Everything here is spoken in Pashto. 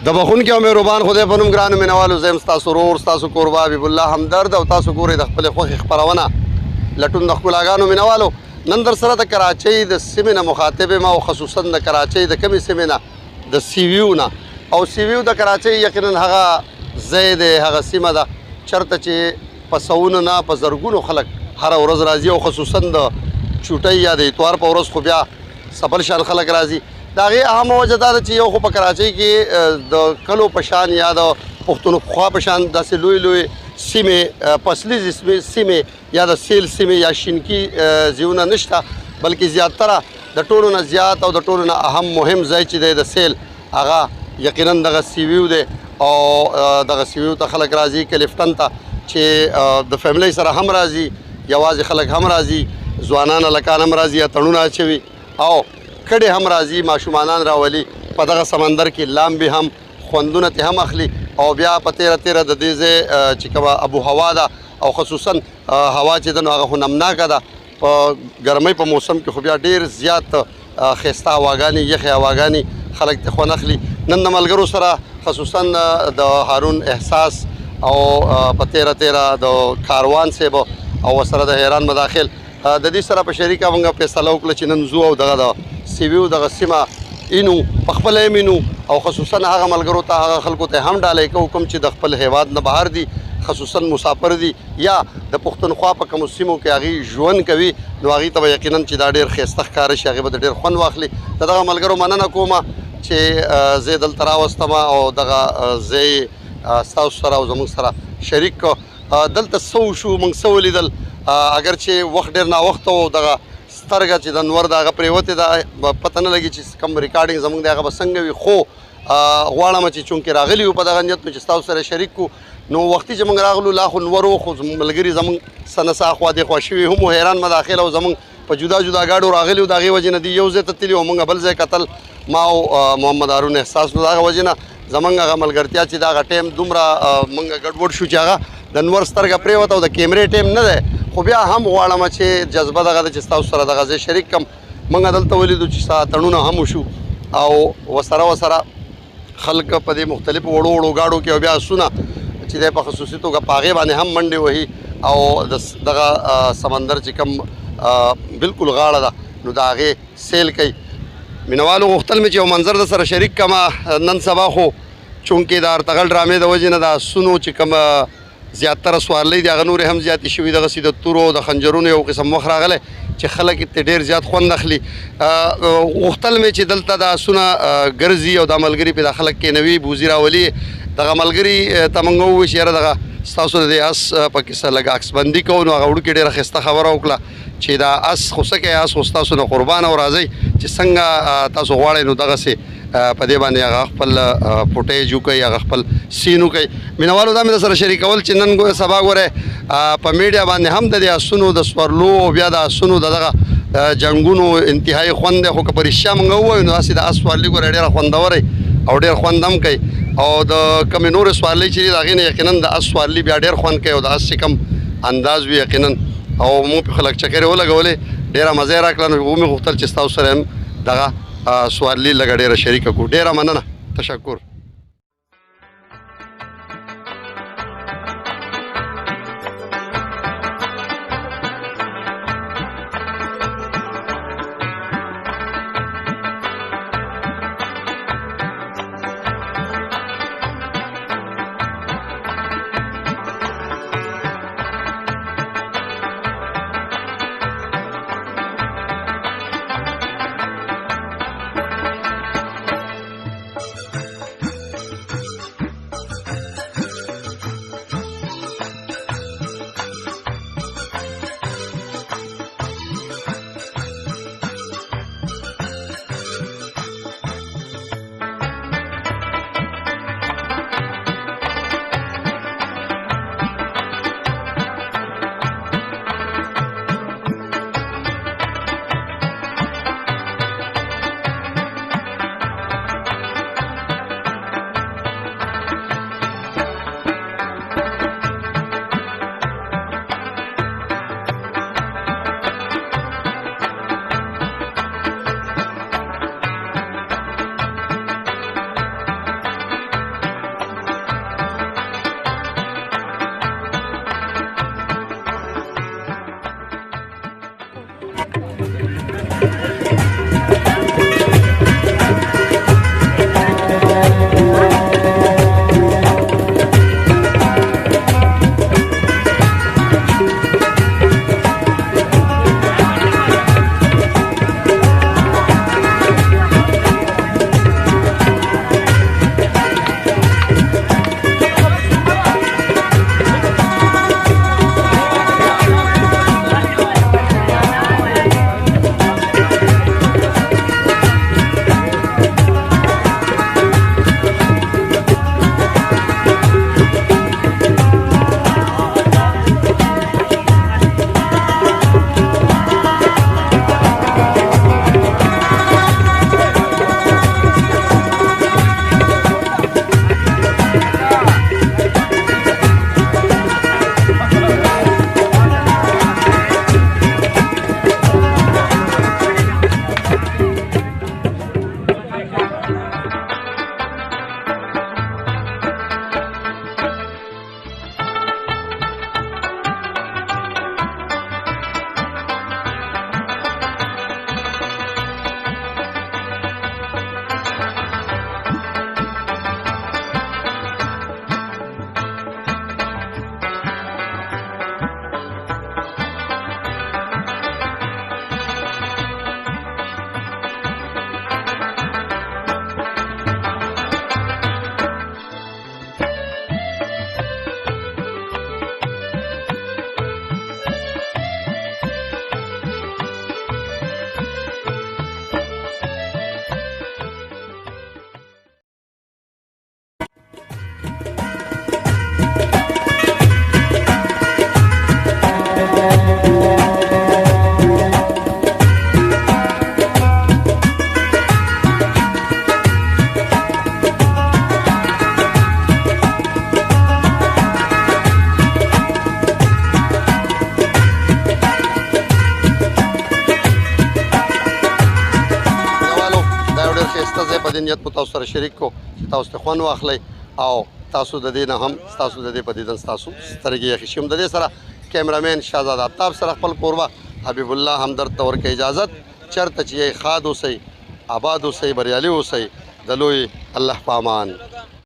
د بخونکي او مهربان خدای په نوم ګرانو مینوالو زه یم ستاسو ورور ستاسو کوربه حبیب الله همدرد او تاسو ګورئ د خپلې خوښې خپرونه لټون د ښکلاګانو مینوالو. نن در سره د کراچۍ د سیمې نه مخاطب یم او خصوصا د کراچۍ د کمې سیمې نه د سیویو نه. او سیویو د کراچۍ یقینا هغه ځای دی، هغه سیمه ده چېرته چې په سوونو نه په زرګونو خلک هره ورځ راځي او خصوصا د چوټۍ یا د اتوار په ورځ خو بیا سبل شان خلک راځي. د هغې اهمه وجه دا ده چې یو خو په کراچۍ کې د کلو په شان یا د پښتونخوا په شان داسې لوی لوی سیمې فصلیزې سیمې یا د سیل سیمې یا شینکي ځایونه نشته، بلکې زیاتره د ټولو نه زیات او د ټولو نه اهم مهم ځای چې دی د سیل هغه یقینا دغه سیویو دی. او دغه سیویو ته خلک راځي کلیفتن ته چې د فیملی سره هم راځي، یوازې خلک هم راځي، ځوانان هلکان هم راځي، اتڼونه اچوي او کډې هم راځي، ماشومانان راولي، په دغه سمندر کې لامبې هم خوندونه ترې هم اخلي. او بیا په تیره تیره د دې ځای چې کومه ابو هوا ده او خصوصا هوا چې ده نو هغه خو نمناکه ده، په ګرمۍ په موسم کې خو بیا ډېر زیات ښایسته هواګانې یخې هواګانې خلک ترې خوند اخلي. نن د ملګرو سره خصوصا د هارون احساس او په تیره تیره د کاروان صاحب او ورسره د حیران مداخل د دې سره په شریکه موږ فیصله وکړه چې نن ځو او دغه د سیویو دغه سیمه اینو په خپله یې مینو او خصوصا هغه ملګرو ته هغه خلکو ته هم ډالۍ کوو کوم چې د خپل هیواد نه بهر دي، خصوصا مسافر دي یا د پښتونخوا په کومو سیمو کې هغوی ژوند کوي، نو هغوی ته به یقینا چې دا ډېر ښایسته ښکاره شي، هغوی به د ډېر خوند واخلي. د دغه ملګرو مننه کومه چې زه یې دلته راوستمه او دغه ځای ستاسو سره او زموږ سره شریک کړو. دلته څه وشو موږ څه ولیدل، اگر چې وخت ډېر ناوخته و دغه سترګه چې د انور د هغه پرېوتې ده پته نه لګي چې کوم ریکارډینګ زموږ د هغه به څنګه وي، خو غواړم چې چونکې راغلي وو په دغه نیت نو چې ستاسو سره شریک کړو. نو وختي چې موږ راغلو لا خو نور وو، خو ملګري زموږ څه نڅا خوا دېخوا شوي هم و، حیران مداخل او زموږ په جدا جدا ګاډو راغلي وو، د هغې وجې نه دوی یو ځای ته تللي وو، موږ بل ځای کتل ما او محمد هارون احساس. نو د هغه وجې نه زموږ هغه ملګرتیا چې د هغه ټایم دومره موږ ګډوډ شو چې هغه د انور سترګه پرېوته او د کیمرې ټایم نه دی، خو بیا هم غواړم چې جذبه دغه ده چې ستاسو سره دغه ځای شریک کړم. موږ دلته ولیدو چې اتڼونه هم وشو او ورسره خلک په دې مختلفو وړو وړو ګاډو کې او بیا آسونه چې دی په خصوصي توګه په هغې باندې هم منډې وهي او دغه سمندر چې کوم بالکل غاړه ده نو د هغې سیل کوي. مینوالو غوښتل مې چې یو منظر د سره شریک کړمه. نن سبا خو چونکې د ارتغل ډرامې د وجې نه د آسونو چې کوم زیاتره سوارلۍ دي هغه نورې هم زیاتې شوي، دغسې د تورو د خنجرونو یو قسم وخت راغلی چې خلک یې ډېر زیات خوند اخلي. غوښتل مې چې دلته د آسونه ګرځي او دا ملګري پرې دا خلک کېنوي بوزي راولي. دغه ملګري ته موږ ووایو چې یاره دغه ستاسو د دې اس په کیسه لږ عکسبندي کوو. نو هغه وړوکې ډېره ښایسته خبره وکړه چې دا اس خو څه کوي، اس خو ستاسو نه قربان او راځئ چې څنګه تاسو غواړئ نو دغسې په دې باندې هغه خپل فوټیج وکړئ، هغه خپل سین وکړئ. مینوالو دا مې در سره شریکول چې نن سبا ګورئ په میډیا باندې هم د دې اسونو د سورلو او بیا د اسونو د دغه جنګونو انتهایي خوند دی، خو که په رښتیا موږ ووایو نو داسې د اس سوارلي ګورئ ډېره خوندوره او ډېر خوند هم کوي. او د کومې نورې سوارلۍ چې دي د هغې نه یقینا د اس سوارلي بیا ډېر خوند کوي او د اس چې کوم انداز وي یقینا او موږ پرې خلک چکرې ولګولې ډېره مزه یې راکړه. نو ومې غوښتل چې ستاسو سره هم دغه سوارلي لږه ډېره شریکه کړو. ډېره مننه، تشکر. دې نیت مو تاسو سره شریک کو چې تاسو ته خوند واخلئ او تاسو د دې نه هم ستاسو د دې په دیدن ستاسو سترګې یخې شي. د دې سره کیمرامین شهزاد آفتاب سره خپل کوربه حبیب الله همدرد ته ورکوي اجازت. چېرته چې یې ښاد اوسئ، آباد اوسئ، بریالي اوسئ. د لوی الله په امان.